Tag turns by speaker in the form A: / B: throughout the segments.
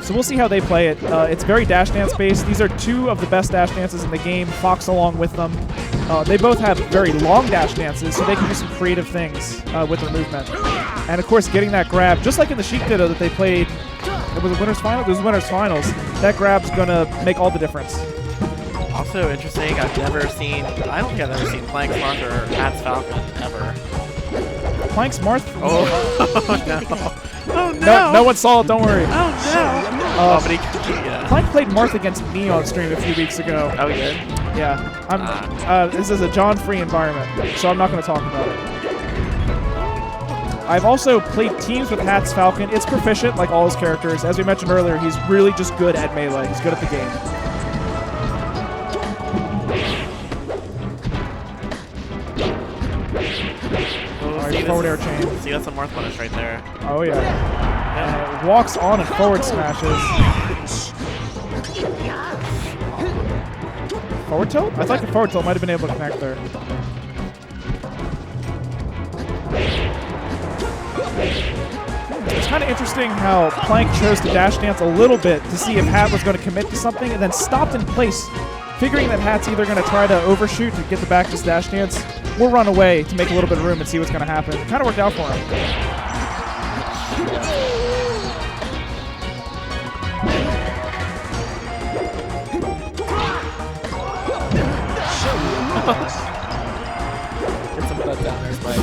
A: So we'll see how they play it. It's very dash dance based. These are two of the best dash dances in the game. Fox along with them. They both have very long dash dances, so they can do some creative things with their movement. And of course, getting that grab, just like in the Sheik ditto that they played, it was a winner's final. It was winner's finals. That grab's gonna make all the difference.
B: Also interesting. I don't think I've ever seen Plank's Marth or Hat's Falcon ever.
A: Plank's Marth?
B: Oh, no. Oh, no.
A: No one saw it, don't worry.
B: Oh, no. But yeah.
A: Plank played Marth against me on stream a few weeks ago.
B: Oh, he did?
A: Yeah. This is a John-free environment, so I'm not going to talk about it. I've also played teams with Hat's Falcon. It's proficient, like all his characters. As we mentioned earlier, he's really just good at melee. He's good at the game. Forward air chain.
B: See, that's a Marth punish right there.
A: Oh, yeah. And it walks on and forward smashes. Forward tilt? I thought the forward tilt might have been able to connect there. It's kind of interesting how Plank chose to dash dance a little bit to see if Hat was going to commit to something and then stopped in place, figuring that Hat's either going to try to overshoot to get the back to his dash dance or run away to make a little bit of room and see what's going to happen. It kind of worked out for him.
B: Get some of that down there, Spike.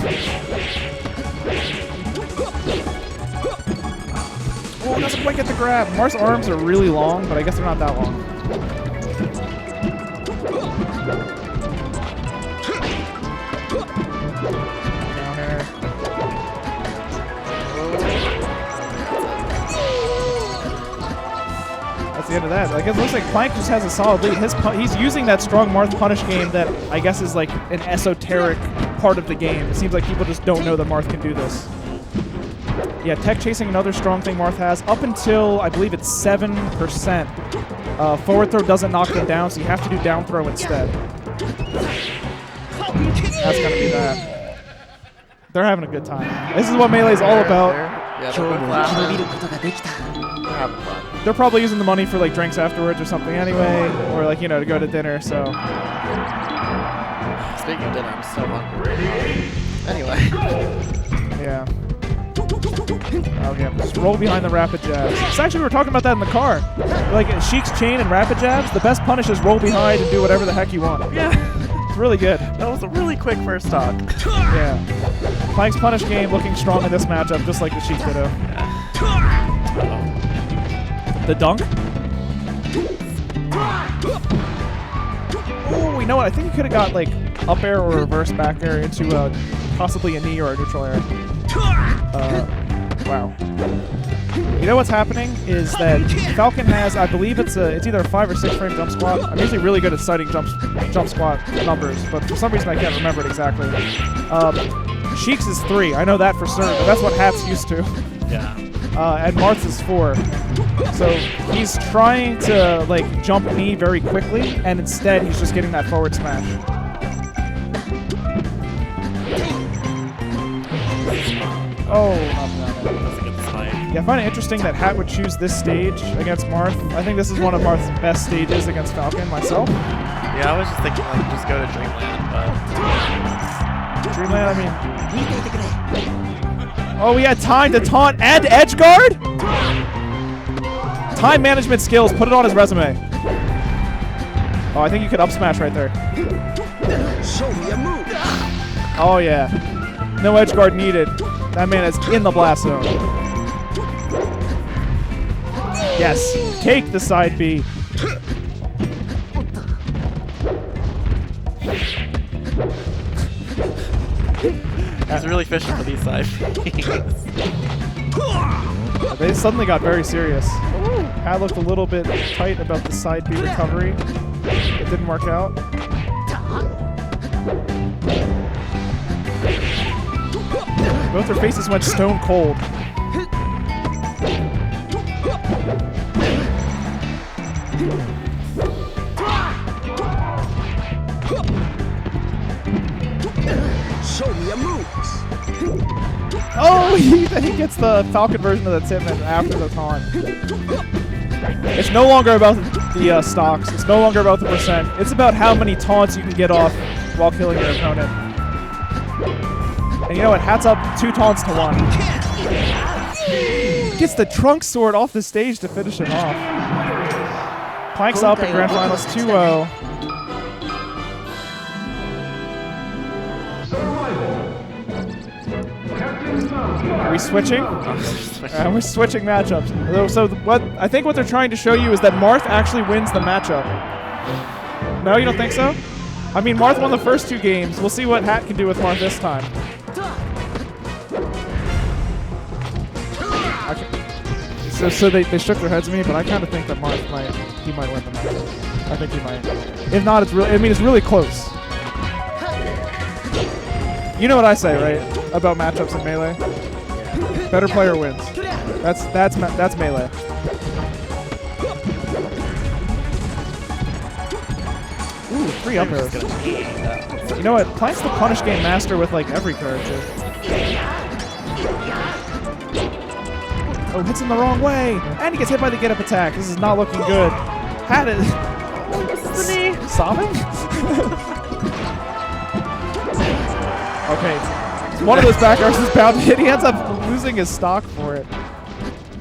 A: Oh, doesn't quite get the grab. Marth's arms are really long, but I guess they're not that long. That's the end of that. I guess it looks like Plank just has a solid lead. He's using that strong Marth punish game that I guess is like an esoteric part of the game. It seems like people just don't know that Marth can do this. Yeah, tech chasing, another strong thing Marth has. Up until, I believe it's 7%. Forward throw doesn't knock them down, so you have to do down throw instead. That's going to be that. They're having a good time. This is what Melee's all about. They're probably using the money for like drinks afterwards or something anyway, or like, you know, to go to dinner, so.
B: Speaking of dinner, I'm so hungry. Anyway.
A: Yeah. Okay, just roll behind the rapid jabs. It's actually, we were talking about that in the car. Like Sheik's chain and rapid jabs, the best punish is roll behind and do whatever the heck you want.
B: Yeah.
A: It's really good.
B: That was a really quick first talk.
A: Yeah. Plank's punish game looking strong in this matchup, just like the Sheik ditto.
B: Yeah.
A: The dunk? Oh, you know what? I think he could have got like up air or reverse back air into possibly a knee or a neutral air. Wow. You know what's happening is that Falcon has, I believe it's either a 5 or 6 frame jump squat. I'm usually really good at citing jump squat numbers, but for some reason I can't remember it exactly. Sheik's is 3. I know that for certain, but that's what Hat's used to.
B: Yeah.
A: And Marth's is 4. So he's trying to like jump knee very quickly, and instead he's just getting that forward smash. Oh,
B: That's a good spike.
A: yeah, I find it interesting that Hat would choose this stage against Marth. I think this is one of Marth's best stages against Falcon myself.
B: Yeah, I was just thinking like just go to Dreamland, but
A: Dreamland, I mean. Oh, we had time to taunt and edge guard? Time management skills, put it on his resume. Oh, I think you could up smash right there.
C: Show me a move.
A: Oh yeah. No edge guard needed. That man is in the blast zone. Yes, take the side B.
B: he's really fishing for these side Bs.
A: They suddenly got very serious. Hat looked a little bit tight about the side B recovery. It didn't work out. Both their faces went stone cold.
C: Show me a move.
A: Oh, he gets the Falcon version of the Hitman after the taunt. It's no longer about the stocks. It's no longer about the percent. It's about how many taunts you can get off while killing your opponent. And you know what? Hats up, 2 taunts to 1. Gets the trunk sword off the stage to finish it off. Plank's up in Grand Finals 2-0. Are we switching? We're switching matchups. So I think what they're trying to show you is that Marth actually wins the matchup. No, you don't think so? I mean, Marth won the first 2 games. We'll see what Hat can do with Marth this time. So they shook their heads at me, but I kind of think that Marth might win the matchup. I think he might. If not, it's really. I mean, it's really close. You know what I say, right? About matchups in Melee. Better player wins. That's Melee. Ooh, 3 up airs. You know what? Plank's the punish game master with like every character. Oh, hits him the wrong way, and he gets hit by the get up attack. This is not looking good. Had it. Sobbing? Okay. One of those back airs is bound to hit. He ends up losing his stock for it.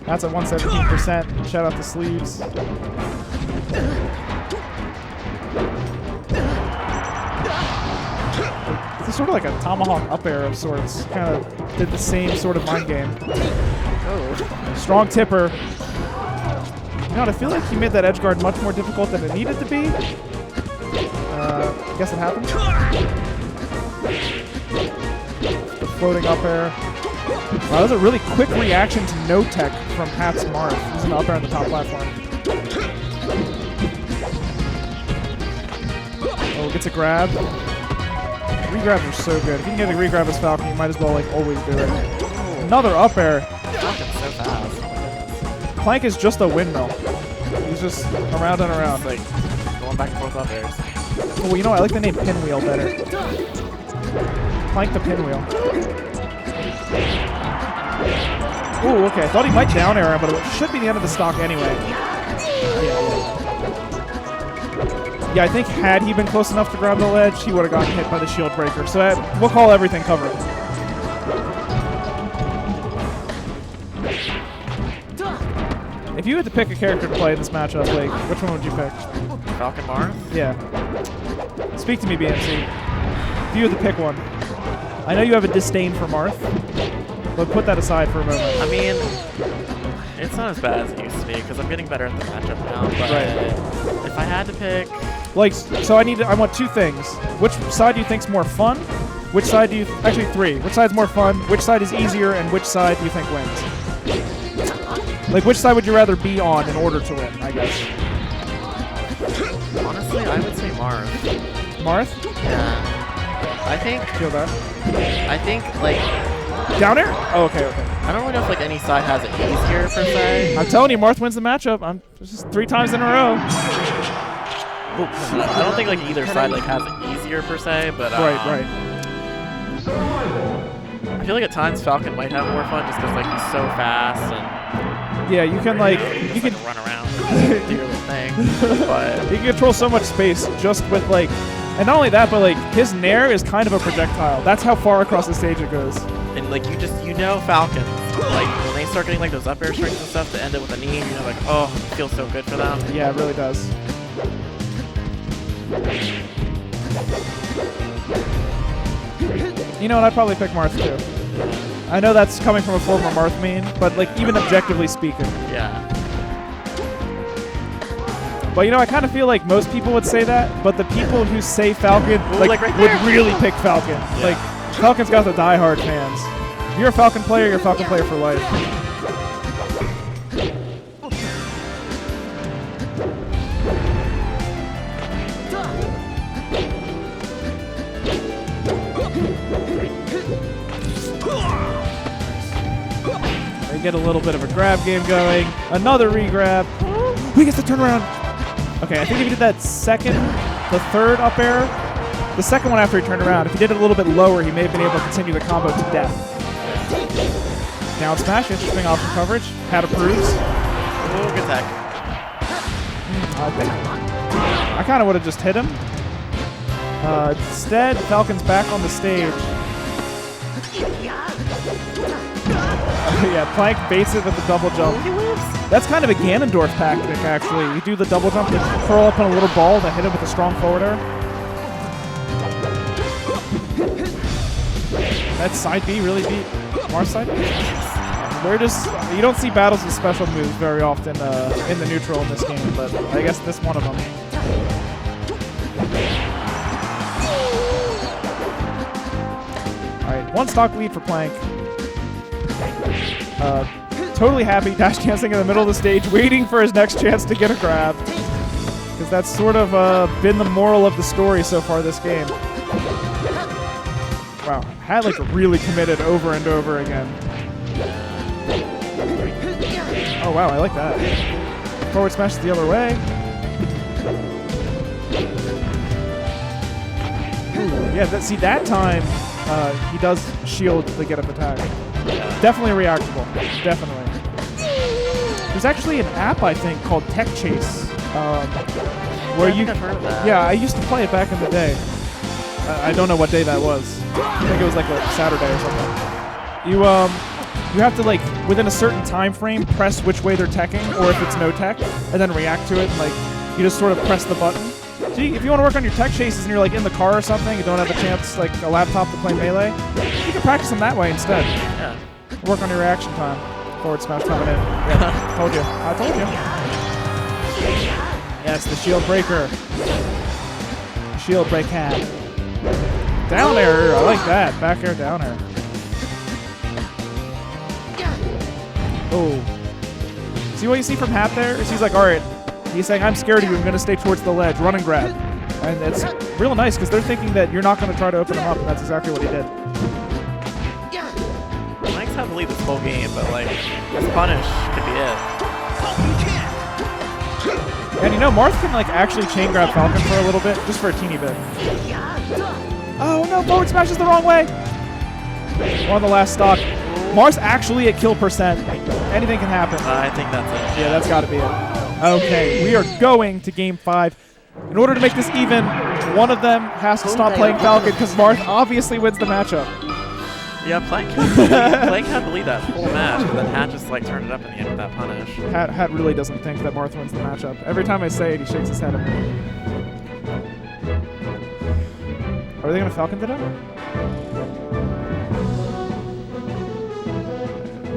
A: That's at 117%. Shout out to Sleeves. It's sort of like a tomahawk up air of sorts. Kind of did the same sort of mind game. Oh. Strong tipper. You know what, I feel like he made that edge guard much more difficult than it needed to be. Guess it happened. The floating up air. Wow, that was a really quick reaction to no tech from Hat's Marth. He's an up air on the top platform. Oh, gets a grab. Regrabs are so good. If you can get a regrab as Falcon, you might as well like always do it. Another up air.
B: Falcon's so fast.
A: Plank is just a windmill. He's just around and around.
B: Like going back and forth up airs.
A: Oh, well, you know what? I like the name Pinwheel better. Plank the Pinwheel. Ooh, okay. I thought he might down air him, but it should be the end of the stock anyway. Yeah, I think had he been close enough to grab the ledge, he would have gotten hit by the shield breaker. So we'll call everything covered. If you had to pick a character to play in this matchup, like, which one would you pick?
B: Falcon Marth?
A: Yeah. Speak to me, BMC. If you had to pick one. I know you have a disdain for Marth, but put that aside for a moment.
B: I mean, it's not as bad as it used to be because I'm getting better at the matchup now. But if I had to pick,
A: like, so I want 2 things. Which side do you think's more fun? Which side do you actually 3? Which side's more fun? Which side is easier? And which side do you think wins? Like, which side would you rather be on in order to win? I guess.
B: Honestly, I would say Marth.
A: Marth?
B: Yeah. I think.
A: Feel that.
B: I think like.
A: Down air? Oh, okay.
B: I don't really know if like any side has it easier per se.
A: I'm telling you, Marth wins the matchup. This is 3 times in a row.
B: I don't think like either side like has it easier per se, but
A: right.
B: I feel like at times Falcon might have more fun just because like he's so fast and
A: yeah, you can like you can
B: run around, do your little thing, but
A: you can control so much space just with like, and not only that, but like his nair is kind of a projectile. That's how far across the stage it goes.
B: And like you know Falcons, like when they start getting like those up air strings and stuff to end it with a knee, you know, like oh, it feels so good for them.
A: Yeah, it really does. You know what? I'd probably pick Marth too. I know that's coming from a former Marth main, but like even objectively speaking.
B: Yeah.
A: But you know, I kind of feel like most people would say that, but the people who say Falcon like
B: right
A: would really pick Falcon.
B: Yeah.
A: Like Falcon's got the diehard fans. If you're a Falcon player, you're a Falcon player for life. Get a little bit of a grab game going. Another re-grab. He gets the turnaround. Okay, I think if he did that the third up air, the second one after he turned around, if he did it a little bit lower, he may have been able to continue the combo to death. Down smash, interesting option coverage. Hat approves.
B: Ooh, good tech.
A: I kind of would have just hit him. Instead, Falcon's back on the stage. Yeah, Plank baits it with the double jump. That's kind of a Ganondorf tactic, actually. You do the double jump, then curl up in a little ball, then hit him with a strong forward air. That side B really beat Marth's side B. You don't see battles with special moves very often in the neutral in this game, but I guess this one of them. Alright, one stock lead for Plank. Totally happy, dash dancing in the middle of the stage, waiting for his next chance to get a grab. Because that's sort of been the moral of the story so far this game. Wow, had like really committed over and over again. Oh wow, I like that. Forward smash the other way. Ooh, yeah, see that time he does shield the get up attack. Definitely reactable. Definitely. There's actually an app I think called Tech Chase, where
B: I think I've heard of that.
A: Yeah, I used to play it back in the day. I don't know what day that was. I think it was like a Saturday or something. You have to like within a certain time frame press which way they're teching, or if it's no tech, and then react to it. And, like you just sort of press the button. So if you want to work on your tech chases and you're like in the car or something, you don't have a chance like a laptop to play Melee, you can practice them that way instead.
B: Yeah.
A: Work on your reaction time. Forward smash coming in. Yeah, told you. I told you. Yes, the shield breaker. Shield break hat. Down air. I like that. Back air, down air. Oh. See what you see from Hat there? Is he's like, all right. He's saying, I'm scared of you. I'm going to stay towards the ledge. Run and grab. And it's real nice because they're thinking that you're not going to try to open him up, and that's exactly what he did.
B: Mike's had to lead this whole game, but like, this punish could be it.
A: And you know, Marth can like actually chain grab Falcon for a little bit, just for a teeny bit. Oh no, forward smash is the wrong way. One of the last stock. Marth's actually at kill percent. Anything can happen.
B: I think that's it.
A: Yeah, that's got to be it. Okay, we are going to game 5. In order to make this even, one of them has to stop playing Falcon because Marth obviously wins the matchup.
B: Yeah, Plank had to lead that whole match, but then Hat just like turned it up in the end with that punish.
A: Hat really doesn't think that Marth wins the matchup. Every time I say it, he shakes his head at me. Are they going to Falcon ditto?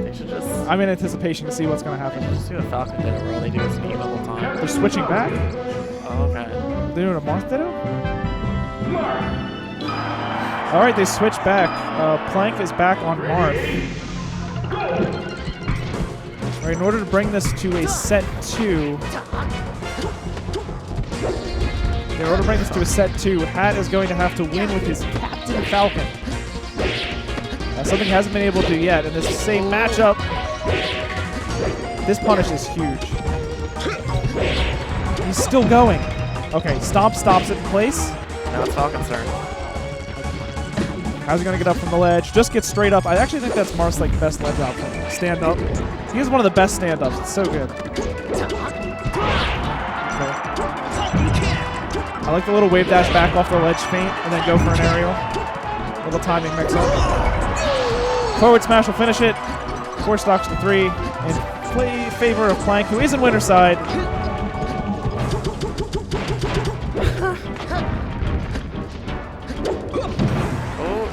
B: They should just...
A: I'm in anticipation to see what's going to happen.
B: Just do a Falcon ditto where all they do is knee the whole time.
A: They're switching back?
B: Oh, okay.
A: They're doing a Marth ditto? All right, they switch back. Plank is back on Marth. All right, in order to bring this to a set 2, Hat is going to have to win with his Captain Falcon. Something he hasn't been able to yet in this same matchup. This punish is huge. He's still going. Okay, Stomp stops it in place.
B: Now it's Falcon's turn.
A: How's he going to get up from the ledge? Just get straight up. I actually think that's Marth's like best ledge option. Stand up. He has one of the best stand-ups. It's so good. Okay. I like the little wave dash back off the ledge feint and then go for an aerial. Little timing mix up. Forward smash will finish it. 4 stocks to 3 in favor of Plank, who is in winner's side.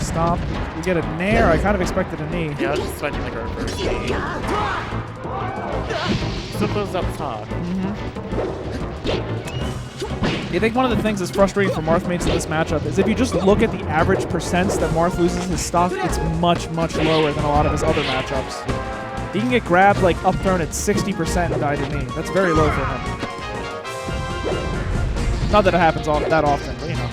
A: Stomp. We get a nair. I kind of expected a knee.
B: Yeah, I was just expecting like a reverse knee. Still closes up top.
A: I think one of the things that's frustrating for Marth mates in this matchup is if you just look at the average percents that Marth loses his stock, it's much, much lower than a lot of his other matchups. He can get grabbed like up thrown at 60% and die to knee. That's very low for him. Not that it happens that often, but you know.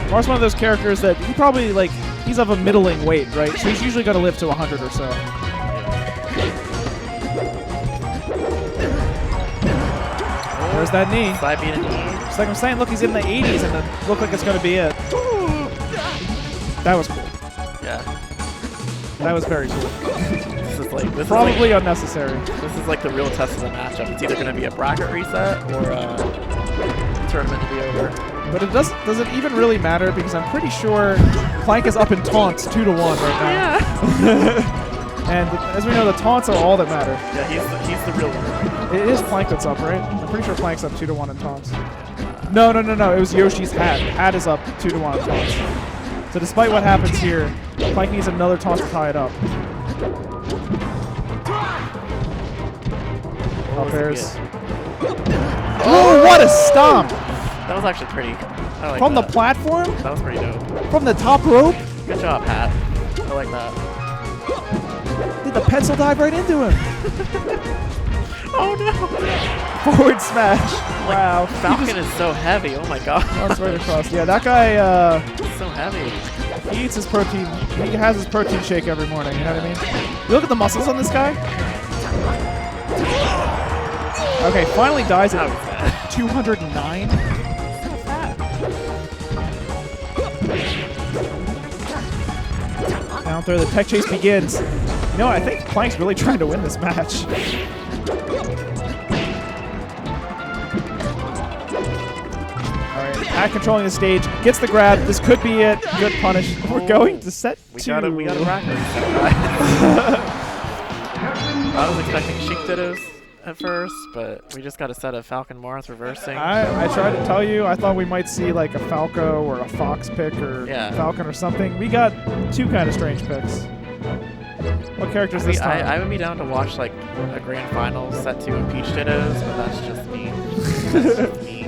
A: Marth's one of those characters that he probably, like, he's of a middling weight, right? So he's usually going to live to 100 or so. There's that knee.
B: Side beat a knee.
A: Just like I'm saying, look, he's in the 80s, and it looked like it's going to be it. That was cool.
B: Yeah.
A: That was very cool.
B: This is like
A: Probably unnecessary.
B: This is like the real test of the matchup. It's either going to be a bracket reset or a tournament to be over.
A: But it doesn't even really matter because I'm pretty sure Plank is up in taunts 2-1 right now.
B: Yeah.
A: And as we know, the taunts are all that matter.
B: Yeah, he's the real one.
A: It is Plank that's up, right? I'm pretty sure Plank's up 2-1 in taunts. No. It was Yoshi's Hat. Hat is up 2-1 in taunts. So despite what happens here, Plank needs another taunt to tie it up. Up airs. Oh, what a stomp!
B: That was actually pretty. I like
A: From
B: that.
A: the platform?
B: That was pretty dope.
A: From the top rope?
B: Good job, Pat. I like that.
A: Did the pencil dive right into him?
B: Oh no!
A: Forward smash. Wow.
B: Falcon is so heavy. Oh my god.
A: That's right across. Yeah, that guy,
B: He's so heavy.
A: he eats his protein. He has his protein shake every morning, you know what I mean? You look at the muscles on this guy. Okay, finally dies at 209. Down throw, the tech chase begins. You know, I think Plank's really trying to win this match. Alright, Pat controlling the stage, gets the grab. This could be it. Good punish. We're going to set 2.
B: We got a rack. I was expecting Sheik dittos at first, but we just got a set of Falcon Marth reversing.
A: I tried to tell you, I thought we might see like a Falco or a Fox pick or Falcon or something. We got 2 kind of strange picks. What characters this time?
B: I would be down to watch like a grand final set 2 of Peach dittos, but that's just me. That's just me.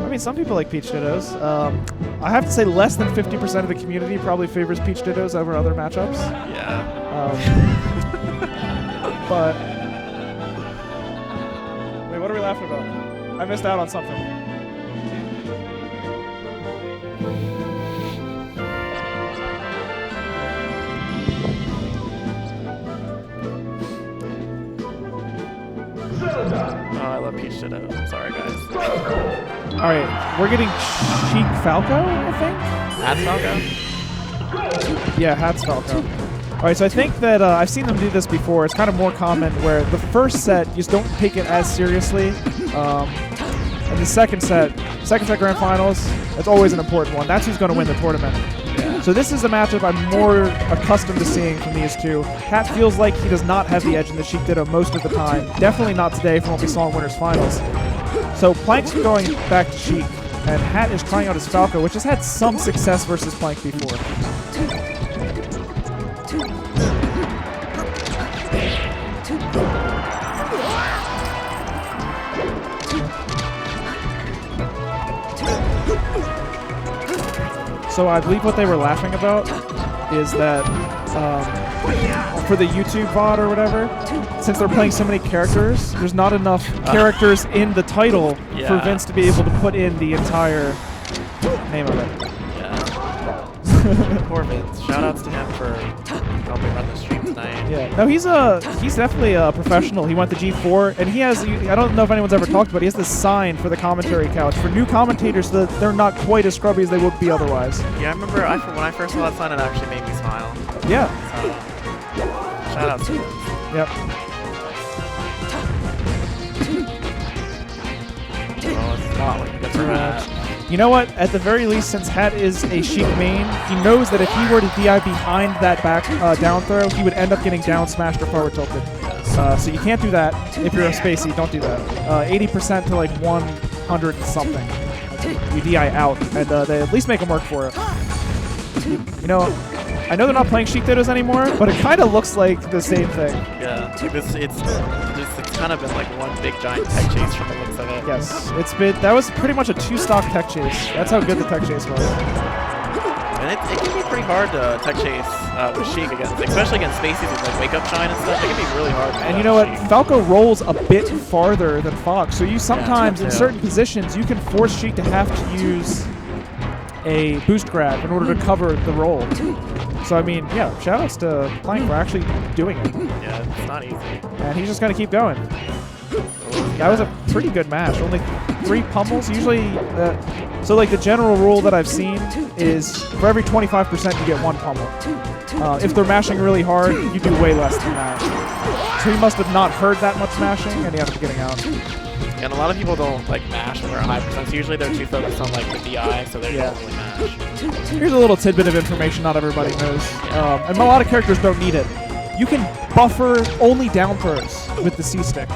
A: I mean, some people like Peach dittos. I have to say less than 50% of the community probably favors Peach dittos over other matchups.
B: Yeah.
A: But wait, what are we laughing about? I missed out on something.
B: Oh, I love Peach dittos. I'm sorry, guys.
A: All right, we're getting Sheik Falco, I think.
B: That's Falco?
A: Yeah, Hat's Falco. All right, so I think that I've seen them do this before. It's kind of more common where the first set, you just don't take it as seriously. And the second set grand finals, that's always an important one. That's who's going to win the tournament.
B: Yeah.
A: So this is a matchup I'm more accustomed to seeing from these two. Hat feels like he does not have the edge in the Sheik ditto most of the time. Definitely not today from what we saw in Winners Finals. So Plank's going back to Sheik, and Hat is trying out his Falco, which has had some success versus Plank before. So I believe what they were laughing about is that for the YouTube VOD or whatever, since they're playing so many characters, there's not enough characters in the title for Vince to be able to put in the entire name of it.
B: Yeah. Poor Vince. Shoutouts to him for helping run the stream tonight.
A: Yeah. No, he's definitely a professional. He went to G4, and he has, I don't know if anyone's ever talked about it, he has this sign for the commentary couch for new commentators so that they're not quite as scrubby as they would be otherwise.
B: Yeah, I remember when I first saw that sign, it actually made me smile.
A: Yeah.
B: Shoutouts to him.
A: Yep.
B: Oh, it's not like a good match.
A: You know what? At the very least, since Hat is a Sheik main, he knows that if he were to DI behind that back down throw, he would end up getting down smashed or forward tilted. So you can't do that. If you're a Spacey, don't do that. 80% to like 100 something. You DI out, and they at least make him work for it. You know, I know they're not playing Sheik dittos anymore, but it kind of looks like the same thing.
B: Yeah, it's kind of been like one big giant tech chase from the looks of it.
A: Yes, that was pretty much a 2-stock tech chase. That's how good the tech chase was.
B: And it can be pretty hard to tech chase with Sheik against, especially against Spacey's with like wake up shine and stuff. It can be really hard.
A: And you know what? Falco rolls a bit farther than Fox, so you sometimes in certain positions you can force Sheik to have to use a boost grab in order to cover the roll. So I mean, yeah, shoutouts to Plank for actually doing it.
B: Yeah, it's not easy.
A: And he's just gonna keep going.
B: Oh,
A: That was a pretty good match. Only 3 pummels. Usually, so like the general rule that I've seen is for every 25% you get 1 pummel. If they're mashing really hard, you do way less than that. So he must have not heard that much mashing, and he ended up getting out.
B: And a lot of people don't like mash when they're at high percents. Usually they're too focused on like the DI, so they don't really mash.
A: Here's a little tidbit of information not everybody knows, and a lot of characters don't need it. You can buffer only down throws with the C stick.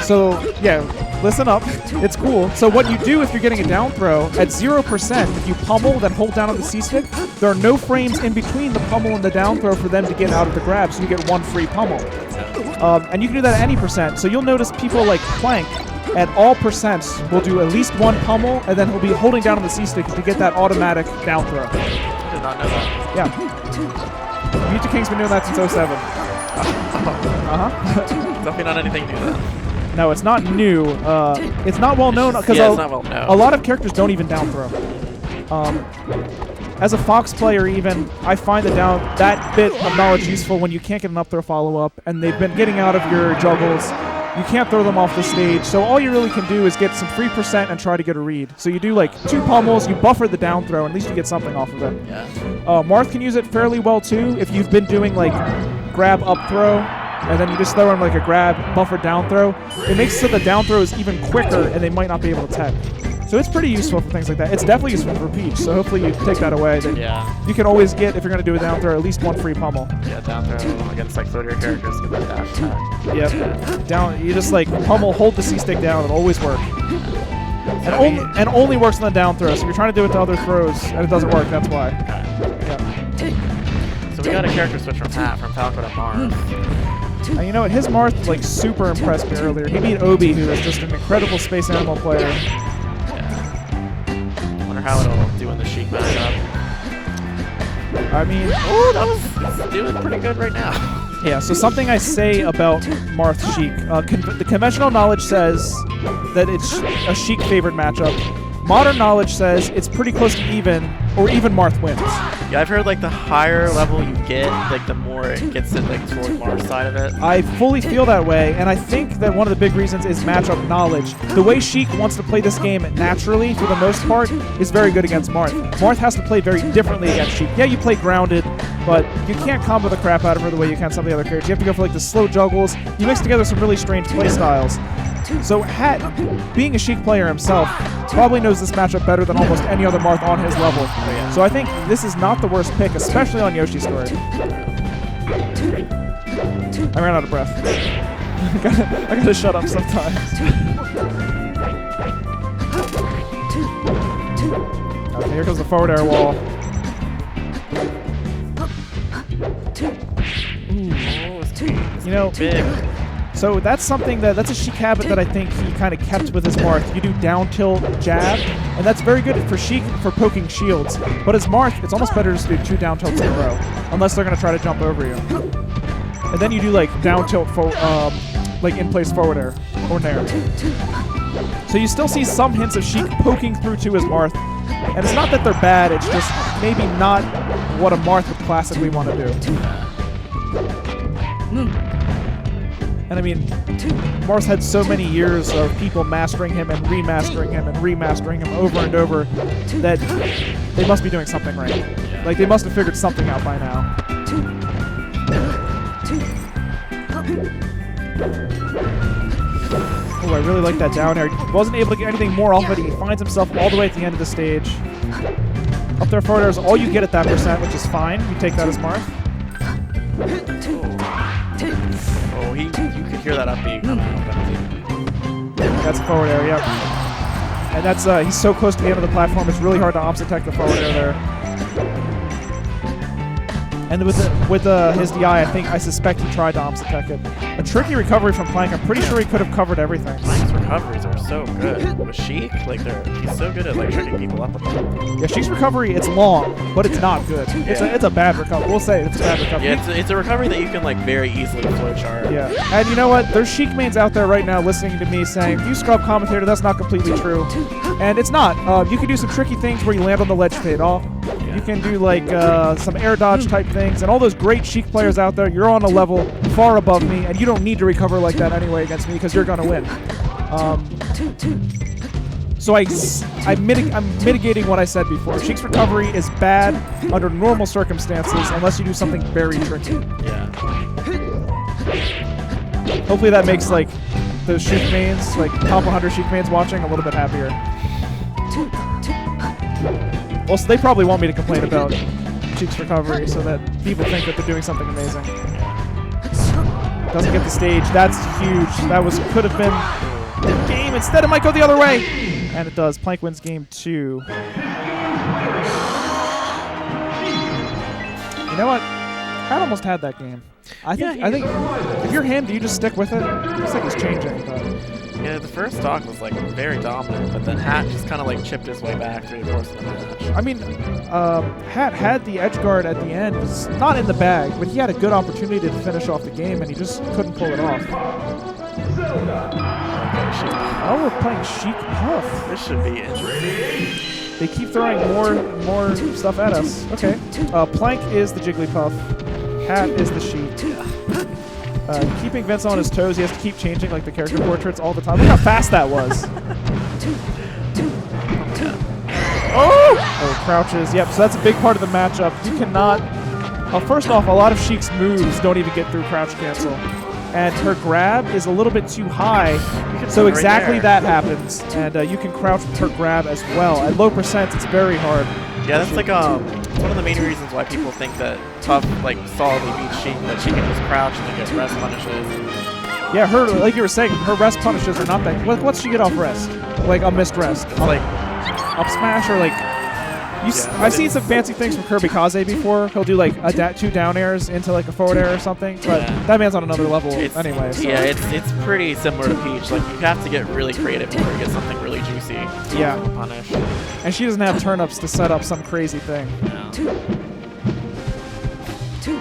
A: So yeah, listen up. It's cool. So what you do if you're getting a down throw at 0%, if you pummel then hold down on the C stick, there are no frames in between the pummel and the down throw for them to get out of the grab. So you get 1 free pummel, and you can do that at any percent. So you'll notice people like Plank at all percents will do at least 1 pummel, and then he'll be holding down on the C stick to get that automatic down throw.
B: I did not know that.
A: Yeah. Mewtwo King's been doing that since 07.
B: Definitely not anything new then.
A: No, it's not new. It's not well known because a lot of characters don't even down throw. As a Fox player, even I find that bit of knowledge useful when you can't get an up throw follow up, and they've been getting out of your juggles. You can't throw them off the stage, so all you really can do is get some free percent and try to get a read. So you do like 2 pummels, you buffer the down throw, and at least you get something off of it.
B: Yeah.
A: Marth can use it fairly well too if you've been doing like grab up throw, and then you just throw him like a grab buffer down throw. It makes it so the down throw is even quicker, and they might not be able to tech. So it's pretty useful for things like that. It's definitely useful for Peach, so hopefully you take that away.
B: Yeah.
A: You can always get, if you're going to do a down throw, at least 1 free pummel.
B: Yeah, down throw against like floater characters, get that dash attack.
A: Yep.
B: Yeah.
A: Down, you just like pummel, hold the C stick down, it'll always work. And only works on the down throw, so if you're trying to do it to other throws and it doesn't work, that's why. Yeah.
B: So we got a character switch from Falco to Marth.
A: You know what, his Marth like super impressed me earlier. He beat Obi, who is just an incredible space animal player.
B: How it'll do in the Sheik matchup.
A: I mean,
B: It's doing pretty good right now.
A: Yeah, so something I say about Marth Sheik. The conventional knowledge says that it's a Sheik favored matchup. Modern knowledge says it's pretty close to even, or even Marth wins.
B: Yeah, I've heard like the higher level you get, like the more it gets it like toward Marth's side of it.
A: I fully feel that way, and I think that one of the big reasons is matchup knowledge. The way Sheik wants to play this game naturally, for the most part, is very good against Marth. Marth has to play very differently against Sheik. Yeah, you play grounded, but you can't combo the crap out of her the way you can some of the other characters. You have to go for like the slow juggles. You mix together some really strange play styles. So being a Sheik player himself, probably knows this matchup better than almost any other Marth on his level. So I think this is not the worst pick, especially on Yoshi's story. I ran out of breath. I gotta shut up sometimes. Okay, here comes the forward air wall. You know,
B: big.
A: So that's something that's a Sheik habit that I think he kind of kept with his Marth. You do down tilt jab, and that's very good for Sheik for poking shields. But as Marth, it's almost better just to do 2 down tilts in a row, unless they're going to try to jump over you. And then you do like down tilt, like in place forward air or nair. So you still see some hints of Sheik poking through to his Marth, and it's not that they're bad. It's just maybe not what a Marth would classically want to do. And I mean, Marth had so many years of people mastering him and remastering him and remastering him over and over that they must be doing something right. Like, they must have figured something out by now. Oh, I really like that down air. He wasn't able to get anything more off of it. He finds himself all the way at the end of the stage. Up there forward air is all you get at that percent, which is fine. You take that as Marth.
B: Oh, you could hear that up B coming out.
A: That's forward air, yep. And that's, he's so close to the end of the platform, it's really hard to opposite tech the forward air there. And with his DI, I suspect he tried to opposite tech it. A tricky recovery from Plank. I'm pretty sure he could have covered everything.
B: Plank's recoveries are so good. With Sheik, like he's so good at like tricking people up with them.
A: Yeah, Sheik's recovery, it's long, but it's not good. It's a bad recovery. We'll say it's a bad recovery.
B: Yeah, it's a recovery that you can like very easily flowchart.
A: Yeah, and you know what? There's Sheik mains out there right now listening to me saying, "You scrub commentator, that's not completely true," and it's not. You can do some tricky things where you land on the ledge fade off. You can do like some air dodge type things, and all those great Sheik players out there, you're on a level far above me, and you don't need to recover like that anyway against me because you're gonna win. So I'm mitigating what I said before. Sheik's recovery is bad under normal circumstances unless you do something very tricky.
B: Yeah.
A: Hopefully that makes like the Sheik mains, like top 100 Sheik mains watching, a little bit happier. Also, they probably want me to complain about Sheik's recovery so that people think that they're doing something amazing. Doesn't get the stage. That's huge. That could have been the game. Instead, it might go the other way. And it does. Plank wins game 2. You know what? Hat almost had that game. I think if you're him, do you just stick with it? Looks like he's changing. But.
B: Yeah, the first stock was like very dominant, but then Hat just kind of like chipped his way back through the course of the match.
A: I mean, Hat had the edge guard at the end. It was not in the bag, but he had a good opportunity to finish off the game, and he just couldn't pull it off. Oh, we're playing Sheik Puff.
B: This should be interesting.
A: They keep throwing more stuff at us. Okay. Plank is the Jigglypuff. Hat is the Sheik. Keeping Vince on his toes, he has to keep changing like the character portraits all the time. Look how fast that was. Oh, crouches. Yep, so that's a big part of the matchup. You cannot... first off, a lot of Sheik's moves don't even get through crouch cancel. And her grab is a little bit too high, so exactly that happens. And you can crouch her grab as well. At low percent, it's very hard.
B: Yeah, that's like one of the main reasons why people think that Puff like solidly beats Sheik, that she can just crouch and then get rest punishes.
A: Yeah, her, like you were saying, her rest punishes are not that. What's she get off rest? Like a missed rest?
B: It's like
A: up smash or like. I've seen some fancy things from Kirby Kaze before. He'll do like 2 down airs into like a forward air or something, but that man's on another level anyway. So.
B: Yeah, it's pretty similar to Peach. Like you have to get really creative before you get something really juicy.
A: Yeah.
B: Punish.
A: And she doesn't have turnips to set up some crazy thing.
B: No.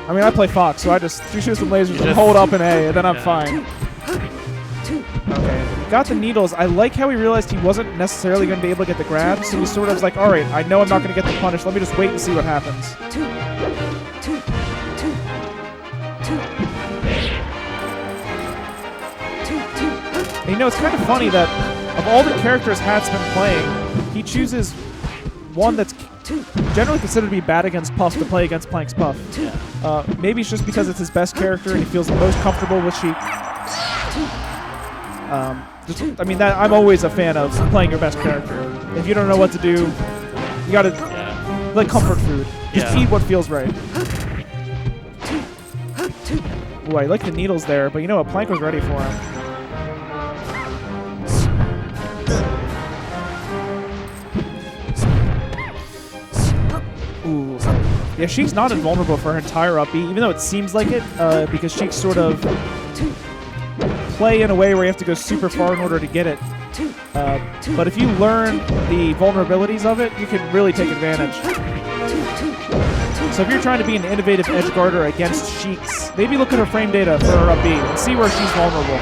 A: I mean, I play Fox, so I just shoot some lasers and hold up an A, and then I'm fine. Okay, got the needles. I like how he realized he wasn't necessarily going to be able to get the grab, so he sort of was like, all right, I know I'm not going to get the punish. Let me just wait and see what happens. And you know, it's kind of funny that of all the characters Hat's been playing, he chooses one that's generally considered to be bad against Puff to play against Plank's Puff. Maybe it's just because it's his best character and he feels the most comfortable with Sheik. I mean, I'm always a fan of playing your best character. If you don't know what to do, you gotta like comfort food. Just eat what feels right. Ooh, I like the needles there, but you know what? Plank was ready for him. Ooh. Yeah, Sheik's not invulnerable for her entire up B, even though it seems like it, because Sheik's sort of play in a way where you have to go super far in order to get it. But if you learn the vulnerabilities of it, you can really take advantage. So if you're trying to be an innovative edge guarder against Sheik's, maybe look at her frame data for her up B and see where she's vulnerable.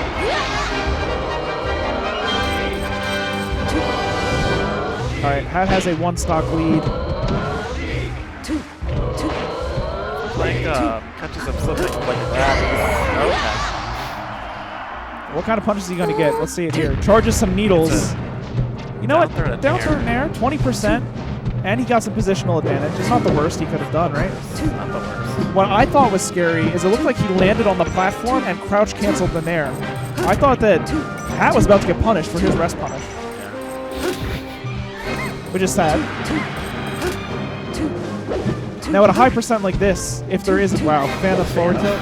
A: Alright, Hat has a 1-stock lead.
B: Plank catches him slipping with like a grab. Okay.
A: What kind of punch is he going to get? Let's see it here. Charges some needles. You know what? Down throw in air, 20%, and he got some positional advantage. It's not the worst he could have done, right?
B: Not the worst.
A: What I thought was scary is it looked like he landed on the platform and crouch canceled the nair. I thought that Hat was about to get punished for his rest punish. Which is sad. Now at a high percent like this, if there is, wow, fan of forward tilt.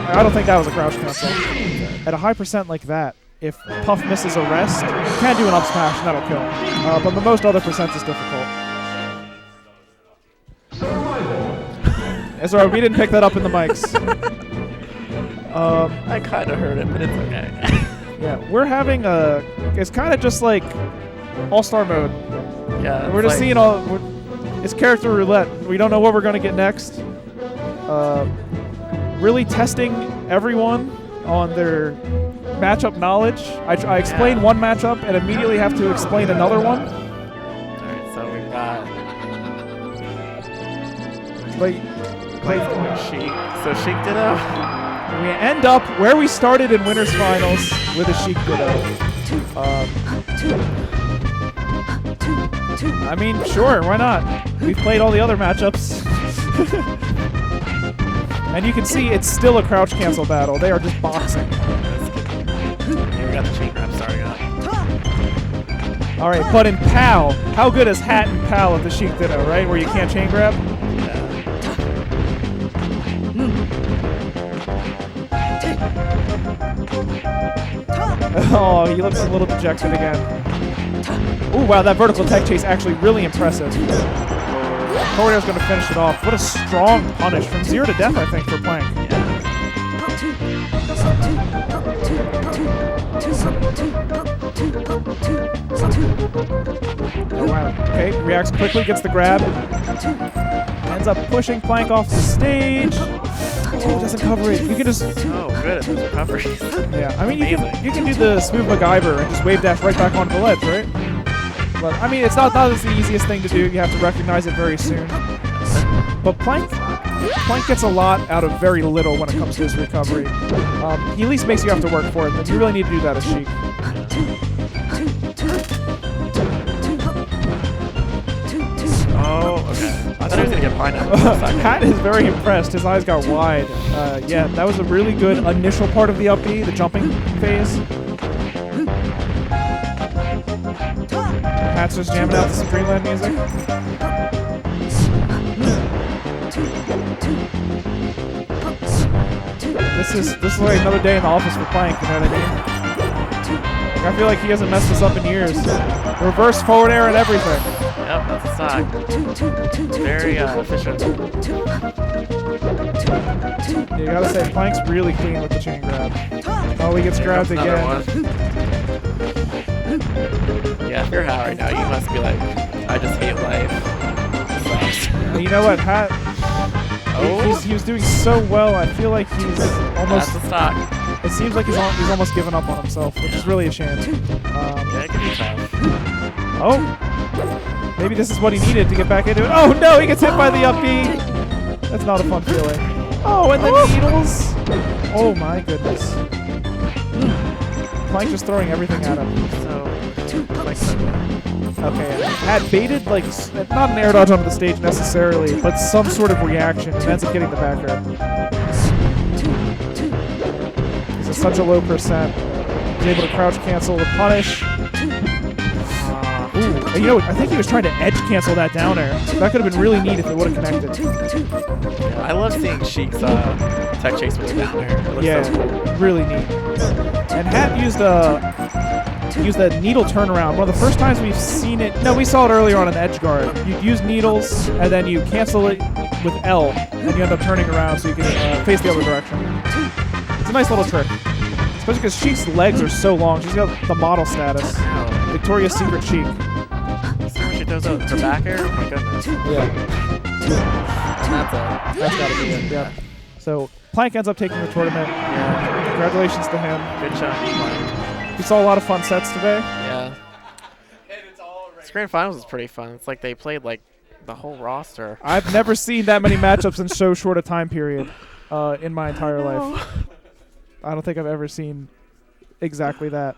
A: I don't think that was a crouch cancel. At a high percent like that, if Puff misses a rest, you can do an up smash and that'll kill. But the most other percent is difficult. It's alright, we didn't pick that up in the mics.
B: I kind of heard it, but it's okay.
A: Yeah, we're having a... It's kind of just like All-Star mode.
B: Yeah,
A: we're just seeing all... It's character roulette. We don't know what we're going to get next. Really testing everyone on their matchup knowledge. I explain one matchup and immediately have to explain another one.
B: Alright, so we've got... Sheik. So Sheik ditto.
A: We end up where we started in Winners Finals with a Sheik ditto. I mean, sure, why not? We've played all the other matchups. And you can see it's still a crouch cancel battle. They are just boxing.
B: Yeah, we got the chain grab starting up.
A: All right, but in PAL, how good is Hat and PAL at the Sheik ditto, right? Where you can't chain grab? Oh, he looks a little dejected again. Oh, wow, that vertical tech chase actually really impressive. Forward air's going to finish it off. What a strong punish from 0 to death, I think, for Plank. Oh, wow. Okay, reacts quickly, gets the grab. Ends up pushing Plank off the stage. Oh, doesn't cover it. You can just...
B: Oh, good at those recoveries.
A: Yeah, I mean, you can do the smooth MacGyver and just wave dash right back onto the ledge, right? But, I mean, it's not the easiest thing to do. You have to recognize it very soon. But Plank gets a lot out of very little when it comes to his recovery. He at least makes you have to work for it, but you really need to do that as Sheik.
B: Oh, okay. I thought he was going to get pineapple.
A: Hat is very impressed. His eyes got wide. Yeah, that was a really good initial part of the up B, the jumping phase. Hat's just jamming out some Dreamland music. This is like another day in the office for Plank, you know what I mean? Like, I feel like he hasn't messed this up in years. Reverse forward air and everything.
B: Yep, that's a sign. Very efficient.
A: You gotta say, Plank's really clean with the chain grab. Oh, he gets grabbed again.
B: Yeah, if you're Hat right now, you must be like, I just hate life.
A: You know what, Hat? Oh, he was doing so well. I feel like he's almost.
B: That's the stock.
A: It seems like he's almost given up on himself, which is really a shame.
B: Yeah, it can be tough.
A: Oh, maybe this is what he needed to get back into it. Oh no, he gets hit by the up B. That's not a fun feeling. Oh, and the needles. Oh my goodness. Plank just throwing everything at him. Okay, Hat baited, like, not an air dodge onto the stage necessarily, but some sort of reaction, and ends up getting the back air. He's at such a low percent. He's able to crouch cancel the punish. Ooh, you know, I think he was trying to edge cancel that down air. That could have been really neat if it would have connected.
B: Yeah, I love seeing Sheik's tech chase with the down air.
A: Yeah, so cool. Really neat. And Hat used that needle turnaround. One of the first times we've seen it. No, we saw it earlier on an edge guard. You use needles, and then you cancel it with L, and you end up turning around so you can face the other direction. It's a nice little trick. Especially because Sheik's legs are so long. She's got the model status. Victoria's Secret Sheik.
B: See when she throws out her back air? Oh my goodness.
A: Yeah.
B: That's
A: gotta be it, yeah. So, Plank ends up taking the tournament.
B: Yeah.
A: Congratulations to him.
B: Good job, Plank.
A: We saw a lot of fun sets today.
B: Yeah. This grand finals is pretty fun. It's like they played like the whole roster.
A: I've never seen that many matchups in so short a time period in my entire life. I don't think I've ever seen exactly that.